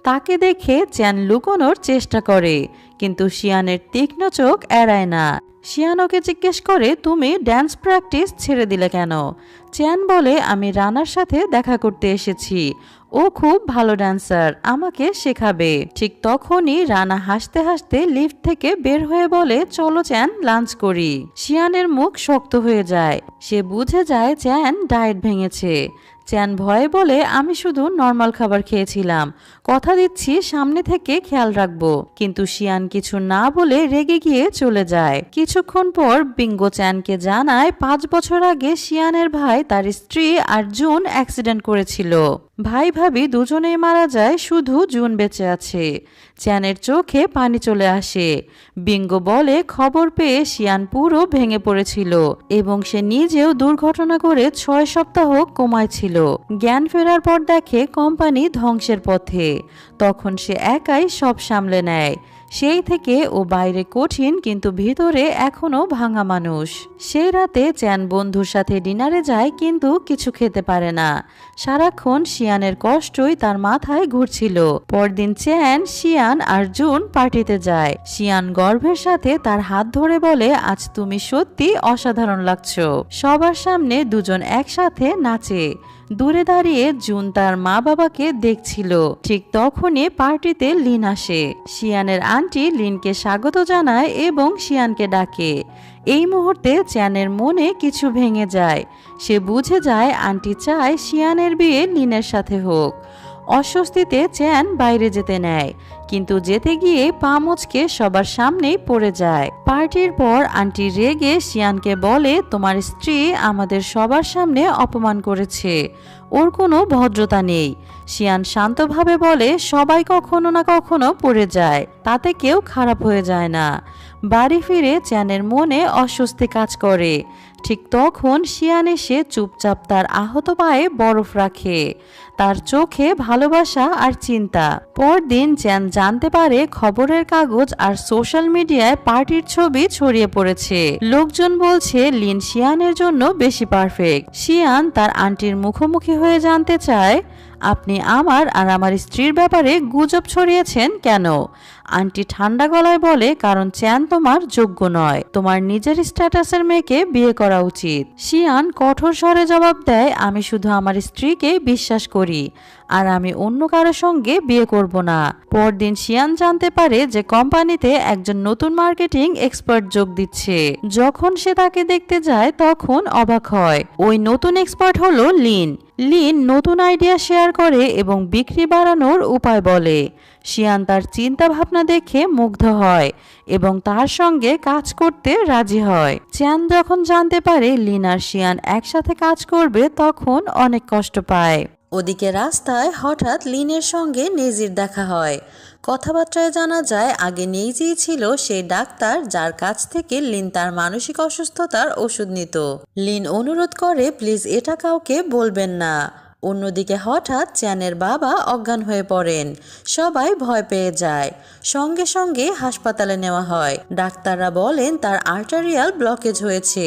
তাকে দেখে চ্যান লুকোনোর চেষ্টা করে, কিন্তু শিয়ানের তীক্ষ্ণ চোখ এড়ায় না। শিয়ান ওকে জিজ্ঞেস করে, তুমি ড্যান্স প্র্যাকটিস ছেড়ে দিলে কেন? চ্যান বলে, আমি রানার সাথে দেখা করতে এসেছি। ও খুব ভালো ড্যান্সার, আমাকে শেখাবে। ঠিক তখনই রানা হাসতে হাসতে লিফট থেকে বের হয়ে বলে, চলো চ্যান, লাঞ্চ করি। শিয়ানের মুখ শক্ত হয়ে যায়। সে বুঝে যায় চ্যান ডায়েট ভেঙেছে। চ্যান ভয়ে বলে, আমি শুধু নর্মাল খাবার খেয়েছিলাম, কথা দিচ্ছি সামনে থেকে খেয়াল রাখবো। কিন্তু শিয়ান কিছু না বলে রেগে গিয়ে চলে যায়। কিছুক্ষণ পর বিঙ্গো চ্যানকে জানায় 5 বছর আগে শিয়ানের ভাই তার স্ত্রী আর জুন অ্যাক্সিডেন্ট করেছিল। ভাই ভাবি দুজনেই মারা যায়, শুধু জুন বেঁচে আছে। চ্যানের চোখে পানি চলে আসে। বিঙ্গো বলে, খবর পেয়ে শিয়ান পুরো ভেঙে পড়েছিল এবং সে নিজেও দুর্ঘটনা করে 6 সপ্তাহ কোমায় ছিল। জ্ঞান ফেরার পর দেখে কোম্পানি ধ্বংসের পথে। তখন সে একাই সব সামলে নেয়। সেই থেকে ও বাইরে কঠিন, কিন্তু ভিতরে এখনো ভাঙা মানুষ। সেই রাতে চ্যান বন্ধুর সাথে ডিনারে যায়, কিন্তু কিছু খেতে পারে না। সারাক্ষণ শিয়ানের কষ্টই তার মাথায় ঘুরছিল। পরদিন চ্যান, শিয়ান আর জুন পার্টিতে যায়। শিয়ান গর্বের সাথে তার হাত ধরে বলে, আজ তুমি সত্যি অসাধারণ লাগছো। সবার সামনে দুজন একসাথে নাচে। দূরে দাঁড়িয়ে জুন তার মা বাবাকে দেখছিল। ঠিক তখনই পার্টিতে লিন আসে। শিয়ানের আন্টি লিনকে স্বাগত জানায় এবং শিয়ানকে ডাকে। এই মুহূর্তে চ্যানের মনে কিছু ভেঙে যায়। সে বুঝে যায় আন্টি চায় শিয়ানের বিয়ে লিনের সাথে হোক। অস্বস্তিতে চ্যান বাইরে যেতে নেয়, কিন্তু যেতে গিয়ে পা মুচকে সবার সামনেই পড়ে যায়। পার্টির পর আন্টি রেগে শিয়ানকে বলে, তোমার স্ত্রী আমাদের সবার সামনে অপমান করেছে, ওর কোনো ভদ্রতা নেই। শিয়ান শান্তভাবে বলে, সবাই কখনো না কখনো পড়ে যায়, তাতে কেউ খারাপ হয়ে যায় না। বাড়ি ফিরে চ্যানের মনে অস্বস্তি কাজ করে। ঠিক তখন শিয়ান এসে চুপচাপ তার আহত পায়ে বরফ রাখে। তার চোখে ভালোবাসা আর চিন্তা। পরদিন চ্যান জানতে পারে খবরের কাগজ আর সোশ্যাল মিডিয়ায় পার্টির ছবি ছড়িয়ে পড়েছে। লোকজন বলছে লিন শিয়ানের জন্য বেশি পারফেক্ট। শিয়ান তার আন্টির মুখোমুখি হয়ে জানতে চায়, আপনি আমার আর আমার স্ত্রীর ব্যাপারে গুজব ছড়িয়েছেন কেন? আন্টি ঠান্ডা গলায় বলে, কারণ চ্যান তোমার যোগ্য নয়, তোমার নিজের স্ট্যাটাসের মেয়েকে বিয়ে করা উচিত। শিয়ান কঠোর স্বরে জবাব দেয়, আমি শুধু আমার স্ত্রীকে বিশ্বাস করি, আর আমি অন্য কারোর সঙ্গে বিয়ে করব না। পরদিন শিয়ান জানতে পারে যে কোম্পানিতে একজন নতুন মার্কেটিং এক্সপার্ট যোগ দিচ্ছে। যখন সে তাকে দেখতে যায় তখন অবাক হয়। ওই নতুন এক্সপার্ট হলো লিন। লিন নতুন আইডিয়া শেয়ার করে এবং বিক্রি বাড়ানোর উপায় বলে। শিয়ান তার চিন্তা ভাবনা দেখে মুগ্ধ হয় এবং তার সঙ্গে কাজ করতে রাজি হয়। চ্যান যখন জানতে পারে লিন আর শিয়ান একসাথে কাজ করবে তখন অনেক কষ্ট পায়। ওদিকে রাস্তায় হঠাৎ লিনের সঙ্গে নেজির দেখা হয়। কথাবার্তায় জানা যায় আগে নেইজিই ছিল সেই ডাক্তার যার কাছ থেকে লিন তার মানসিক অসুস্থতার ওষুধ নিত। লিন অনুরোধ করে, প্লিজ এটা কাউকে বলবেন না। অন্যদিকে হঠাৎ চ্যানের বাবা অজ্ঞান হয়ে পড়েন। সবাই ভয় পেয়ে যায়। সঙ্গে সঙ্গে হাসপাতালে নেওয়া হয়। ডাক্তাররা বলেন তার আর্টারিয়াল ব্লকেজ হয়েছে,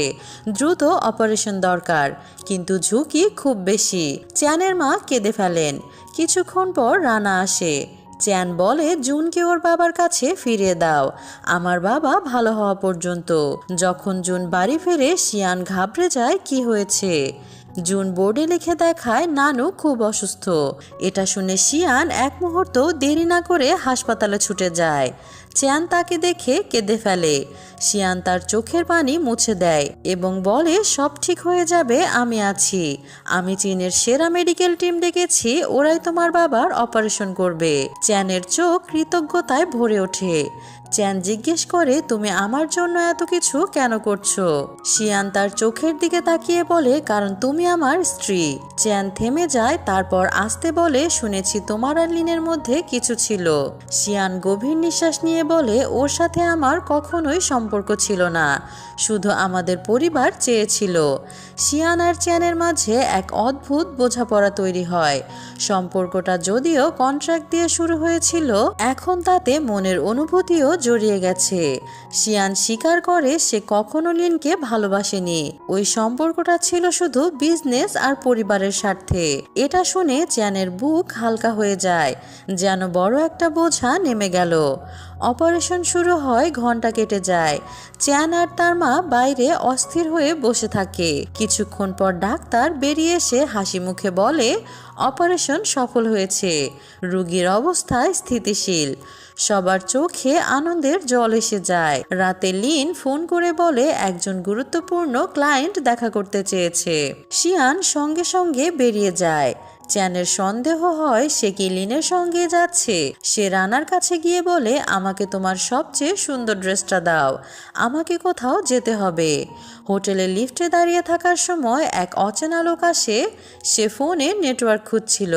দ্রুত অপারেশন দরকার, কিন্তু ঝুঁকি খুব বেশি। চ্যানের মা কেঁদে ফেলেন। কিছুক্ষণ পর রানা আসে। চ্যান বলে জুনকে ওর বাবার কাছে ফিরিয়ে দাও, আমার বাবা ভালো হওয়া পর্যন্ত। যখন জুন বাড়ি ফেরে শিয়ান ঘাবড়ে যায় কি হয়েছে। জুন বোর্ডে লিখে দেখায় নানু খুব অসুস্থ। এটা শুনে শিয়ান এক মুহূর্ত দেরি না করে হাসপাতালে ছুটে যায়। চ্যান তাকে দেখে কেঁদে ফেলে। শিয়ান তার চোখের পানি মুছে দেয় এবং বলে সব ঠিক হয়ে যাবে, আমি আছি। আমি চীনের সেরা মেডিকেল টিম ডেকেছি, ওরাই তোমার বাবার অপারেশন করবে। চ্যানের চোখ কৃতজ্ঞতায় ভরে ওঠে। চ্যান জিজ্ঞেস করে তুমি আমার জন্য এত কিছু কেন করছো। শিয়ান তার চোখের দিকে তাকিয়ে বলে কারণ তুমি আমার স্ত্রী। চ্যান থেমে যায়, তারপর আস্তে বলে শুনেছি তোমার আর লিনের মধ্যে কিছু ছিল। শিয়ান গভীর নিঃশ্বাস নিয়ে বলে ওর সাথে আমার কখনোই সম্পর্ক ছিল না, শুধু আমাদের পরিবার চেয়েছিল। শিয়ান আর চ্যানের মাঝে এক অদ্ভুত বোঝাপড়া তৈরি হয়। সম্পর্কটা যদিও কন্ট্রাক্ট দিয়ে শুরু হয়েছিল, এখন তাতে মনের অনুভূতিও জড়িয়ে গেছে। শিয়ান স্বীকার করে সে কখনো লিনকে ভালোবাসেনি। ওই সম্পর্কটা ছিল শুধু বিজনেস আর পরিবারের স্বার্থে। এটা শুনে চ্যানের বুক হালকা হয়ে যায়, যেন বড় একটা বোঝা নেমে গেল। অপারেশন শুরু হয়, ঘন্টা কেটে যায়। চ্যান আর তার মা বাইরে অস্থির হয়ে বসে থাকে। কিছুক্ষণ পর ডাক্তার বেরিয়ে এসে হাসি মুখে বলে অপারেশন সফল হয়েছে, রোগীর অবস্থা স্থিতিশীল। সবার চোখে আনন্দের জল এসে যায়। রাতে লিন ফোন করে বলে একজন গুরুত্বপূর্ণ ক্লায়েন্ট দেখা করতে চেয়েছে। শিয়ান সঙ্গে সঙ্গে বেরিয়ে যায়। চ্যানের সন্দেহ হয় সে কি লিনের সঙ্গে যাচ্ছে। সে রানার কাছে গিয়ে বলে আমাকে তোমার সবচেয়ে সুন্দর ড্রেসটা দাও, আমাকে কোথাও যেতে হবে। হোটেলের লিফটে দাঁড়িয়ে থাকার সময় এক অচেনা লোক আসে। সে ফোনে নেটওয়ার্ক খুঁজছিল।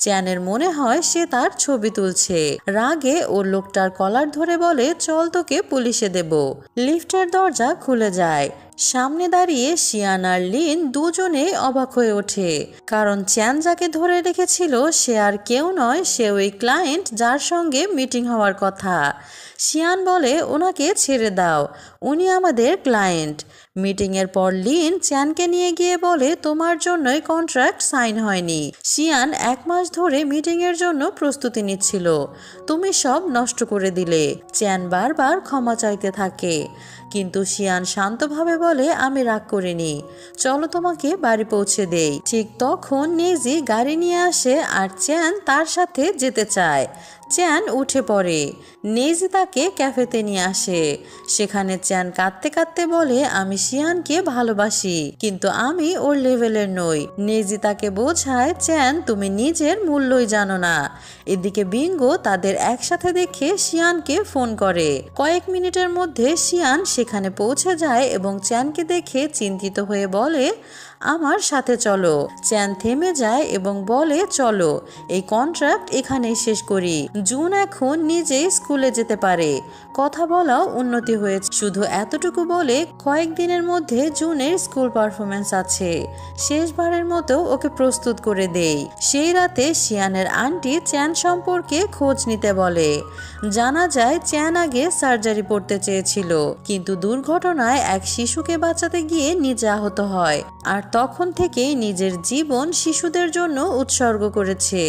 চ্যানের মনে হয় সে তার ছবি তুলছে। রাগে ও লোকটার কলার ধরে বলে চল তোকে পুলিশে দেব। লিফটের দরজা খুলে যায়। সামনে দাঁড়িয়ে শিয়ান আর লিন দুজনেই অবাক হয়ে ওঠে, কারণ চ্যান যাকে ধরে রেখেছিল সে আর কেউ নয়, সে ওই ক্লায়েন্ট যার সঙ্গে মিটিং হওয়ার কথা। শিয়ান বলে ওনাকে ছেড়ে দাও, উনি আমাদের ক্লায়েন্ট। মিটিংয়ের পর লিন চ্যানকে নিয়ে গিয়ে বলে তোমার জন্যই কন্ট্রাক্ট সাইন হয়নি। শিয়ান 1 মাস ধরে মিটিংয়ের জন্য প্রস্তুতি নিচ্ছিল, তুমি সব নষ্ট করে দিলে। চ্যান বারবার ক্ষমা চাইতে থাকে, কিন্তু শিয়ান শান্তভাবে বলে আমি রাগ করিনি, চলো তোমাকে বাড়ি পৌঁছে দেই। ঠিক তখন নেজি গাড়ি নিয়ে আসে আর চ্যান তার সাথে যেতে চায়। চ্যান উঠে পড়ে। নেজি তাকে ক্যাফেতে নিয়ে আসে। সেখানে চ্যান কাঁদতে কাঁদতে বলে আমি শিয়ানকে ভালোবাসি, কিন্তু আমি ওর লেভেলের নই। নেজি তাকে বোঝায় চ্যান তুমি নিজের মূল্যই জানো না। এদিকে বিঙ্গো তাদের একসাথে দেখে শিয়ানকে ফোন করে। কয়েক মিনিটের মধ্যে শিয়ান সেখানে পৌঁছে যায় এবং চ্যানকে দেখে চিন্তিত হয়ে বলে আমার সাথে চলো। চ্যান থেমে যায় এবং বলে চলো, এই কন্ট্রাক্ট এখানেই শেষ করি। জুন এখন নিজেই স্কুলে যেতে পারে, কথা বলাও উন্নতি হয়েছে। শুধু এতটুকু বলে কয়েকদিনের মধ্যে জুনের স্কুল পারফরমেন্স আছে, শেষবারের মতো ওকে প্রস্তুত করে দেই। সেই রাতে শিয়ানের আন্টি চ্যান সম্পর্কে খোঁজ নিতে বলে। জানা যায় চ্যান আগে সার্জারি পড়তে চেয়েছিল, কিন্তু দুর্ঘটনায় এক শিশুকে বাঁচাতে গিয়ে নিজে আহত হয়, আর তখন থেকেই নিজের জীবন শিশুদের জন্য উৎসর্গ করেছে।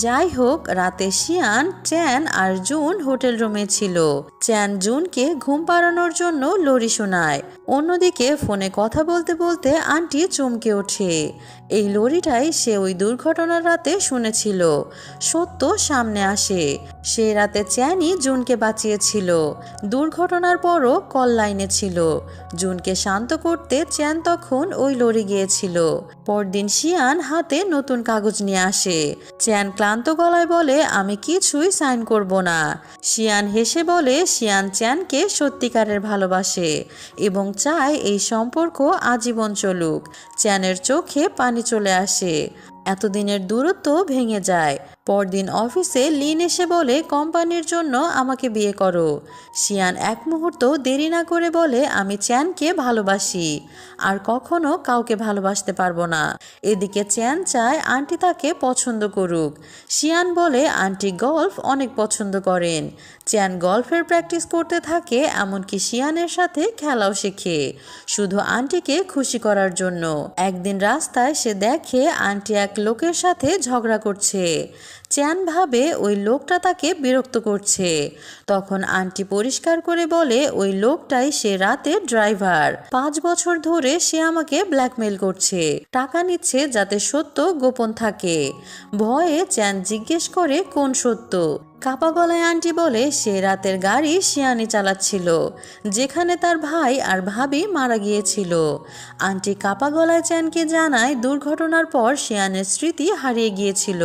যাই হোক, রাতে শিয়ান, চ্যান আর জুন হোটেল রুমে ছিল। চ্যান জুনকে ঘুম পাড়ানোর জন্য লরি শোনায়। অন্যদিকে ফোনে কথা বলতে বলতে আন্টি চমকে ওঠে। এই লরিটাই সে ওই দুর্ঘটনার রাতে শুনেছিল। সত্য সামনে আসে, সে রাতে চ্যানই জুনকে বাঁচিয়েছিল। দুর্ঘটনার পরও কল লাইনে ছিল। জুনকে শান্ত করতে চ্যান তখন ওই লরি গিয়েছিল। পরদিন শিয়ান হাতে নতুন কাগজ নিয়ে আসে। চ্যান ক্লান্ত গলায় বলে আমি কিছুই সাইন করব না। শিয়ান হেসে বলে শিয়ান চ্যানকে সত্যিকারের ভালোবাসে এবং চায় এই সম্পর্ক আজীবন চলুক। চ্যানের চোখে পানি চলে আসে। এতদিনের দূরত্ব ভেঙে যায়। পরদিন অফিসে লিন এসে বলে কোম্পানির জন্য আমাকে বিয়ে করো। শিয়ান এক মুহূর্ত দেরি না করে বলে আমি চ্যানকে ভালোবাসি আর কখনো কাউকে ভালোবাসতে পারবো না। এদিকে চ্যান চায় আন্টি তাকে পছন্দ করুক। শিয়ান বলে আন্টি গল্ফ অনেক পছন্দ করেন। চ্যান গল্ফের প্র্যাকটিস করতে থাকে, এমনকি শিয়ানের সাথে খেলাও শেখে শুধু আন্টিকে খুশি করার জন্য। একদিন রাস্তায় সে দেখে আন্টি এক লোকের সাথে ঝগড়া করছে। চ্যান ভাবে ওই লোকটা তাকে বিরক্ত করছে। তখন আন্টি পরিষ্কার করে বলে ওই লোকটাই সে রাতের ড্রাইভার। 5 বছর ধরে সে আমাকে ব্ল্যাকমেল করছে, টাকা নিচ্ছে যাতে সত্য গোপন থাকে। ভয়ে চ্যান জিজ্ঞেস করে কোন সত্য। কাপা গলায় আন্টি বলে সে রাতের গাড়ি শিয়ানি চালাচ্ছিল, যেখানে তার ভাই আর ভাবি মারা গিয়েছিল। আন্টি কাপা গলায় চ্যানকে জানায় দুর্ঘটনার পর শিয়ানের স্মৃতি হারিয়ে গিয়েছিল,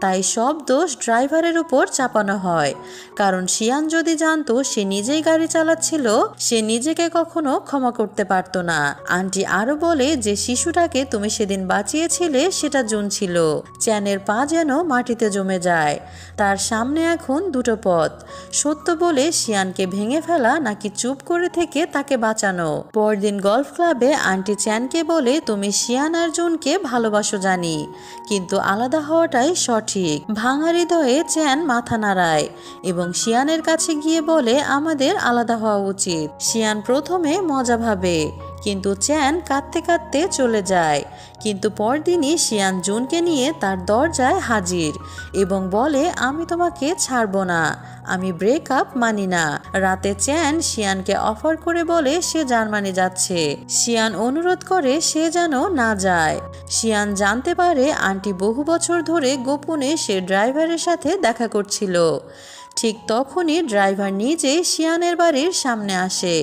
তাই সব দোষ ড্রাইভারের উপর চাপানো হয়। কারণ শিয়ান যদি জানতো সে নিজেই গাড়ি চালাচ্ছিল, সে নিজেকে কখনো ক্ষমা করতে পারত না। আন্টি আরো বলে যে শিশুটাকে তুমি সেদিন বাঁচিয়েছিলে সেটা জুন ছিল। চ্যানের পা যেন মাটিতে জমে যায়। তার সামনে এখন দুটো পথ, সত্য বলে শিয়ানকে ভেঙে ফেলা নাকি চুপ করে থেকে তাকে বাঁচানো। পরদিন গলফ ক্লাবে আন্টি চ্যানকে বলে তুমি শিয়ান আর জুনকে ভালোবাসো জানি, কিন্তু আলাদা হওয়াটাই সঠিক। ভাঙা হৃদয়ে চ্যান মাথা নাড়ায় এবং শিয়ানের কাছে গিয়ে বলে আমাদের আলাদা হওয়া উচিত। শিয়ান প্রথমে মজা ভাবে, কিন্তু চ্যান কাঁদতে কাঁদতে চলে যায়। কিন্তু পরদিনই শিয়ান জুনকে নিয়ে তার দরজায় হাজির এবং বলে আমি তোমাকে ছাড়বো না, আমি ব্রেকআপ মানি না। রাতে চ্যান শিয়ানকে অফার করে বলে সে জার্মানি যাচ্ছে। শিয়ান অনুরোধ করে সে যেন না যায়। শিয়ান জানতে পারে আন্টি বহু বছর ধরে গোপনে সে ড্রাইভারের সাথে দেখা করছিল। ঠিক তখনই ড্রাইভার নিজেই শিয়ানের বাড়ির সামনে আসে।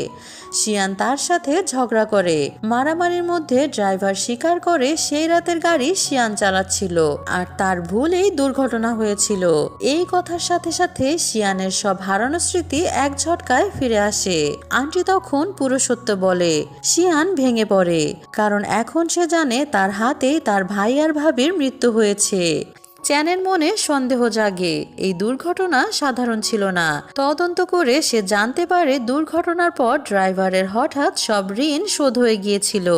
শিয়ান তার সাথে ঝগড়া করে। মারামারির মধ্যে ড্রাইভার স্বীকার করে সেই রাতের গাড়ি শিয়ান চালাচ্ছিল আর তার ভুলেই দুর্ঘটনা হয়েছিল। এই কথার সাথে সাথে শিয়ানের সব হারানো স্মৃতি এক ঝটকায় ফিরে আসে। আন্টি তখন পুরো সত্য বলে। শিয়ান ভেঙে পড়ে, কারণ এখন সে জানে তার হাতেই তার ভাই আর ভাবির মৃত্যু হয়েছে। চ্যানের মনে সন্দেহ জাগে, এই দুর্ঘটনা সাধারণ ছিল না। তদন্ত করে সে জানতে পারে দুর্ঘটনার পর ড্রাইভারের হঠাৎ সব ঋণ শোধ হয়ে গিয়েছিল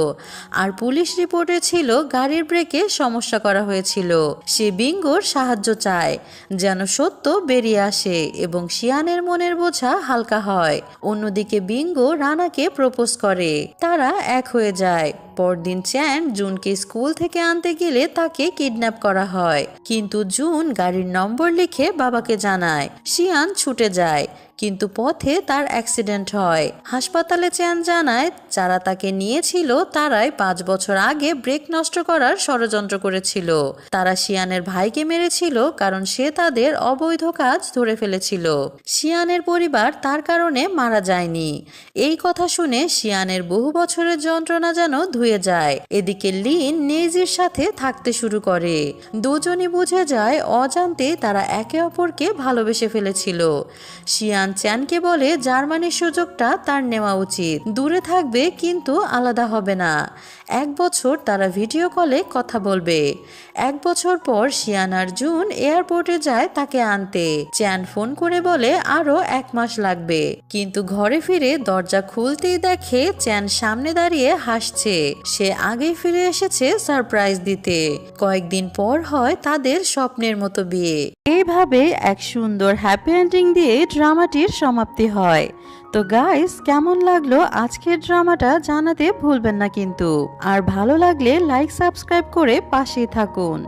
আর পুলিশ রিপোর্টে ছিল গাড়ির ব্রেকে সমস্যা করা হয়েছিল। সে বিঙ্গোর সাহায্য চায় যেন সত্য বেরিয়ে আসে এবং শিয়ানের মনের বোঝা হালকা হয়। অন্যদিকে বিঙ্গো রানাকে প্রপোজ করে, তারা এক হয়ে যায়। পরদিন চ্যান জুনকে স্কুল থেকে আনতে গেলে তাকে কিডন্যাপ করা হয়, কিন্তু জুন গাড়ির নম্বর লিখে বাবাকে জানায়। শিয়ান ছুটে যায়, কিন্তু পথে তার অ্যাক্সিডেন্ট হয়। হাসপাতালে চ্যান জানায় যারা তাকে নিয়েছিল তারাই 5 বছর আগে ব্রেক নষ্ট করার ষড়যন্ত্র করেছিল। তারা শিয়ানের ভাইকে মেরেছিল কারণ সে তাদের অবৈধ কাজ ধরে ফেলেছিল। শিয়ানের পরিবার তার কারণে মারা যায়নি। এই কথা শুনে শিয়ানের বহু বছরের যন্ত্রণা যেন ধুয়ে যায়। এদিকে লিন নেইজির সাথে থাকতে শুরু করে। দুজনই বুঝে যায় অজান্তে তারা একে অপরকে ভালোবেসে ফেলেছিল। শিয়ান চ্যানকে বলে জার্মানির সুযোগটা তার নেওয়া উচিত, দূরে থাকবে কিন্তু আলাদা হবে না। 1 বছর তারা ভিডিও কলে কথা বলবে। 1 বছর পর শিয়ান আর জুন এয়ারপোর্টে যায় তাকে আনতে। চ্যান ফোন করে বলে আরো 1 মাস লাগবে, কিন্তু ঘরে ফিরে দরজা খুলতেই দেখে চ্যান সামনে দাঁড়িয়ে হাসছে। সে আগেই ফিরে এসেছে সারপ্রাইজ দিতে। কয়েকদিন পর হয় তাদের স্বপ্নের মতো বিয়ে। এইভাবে এক সুন্দর হ্যাপি এন্ডিং দিয়ে ড্রামাটির সমাপ্তি হয়। তো গাইস, কেমন লাগলো আজকের ড্রামাটা জানাতে ভুলবেন না কিন্তু। আর ভালো লাগলে লাইক সাবস্ক্রাইব করে পাশেই থাকুন।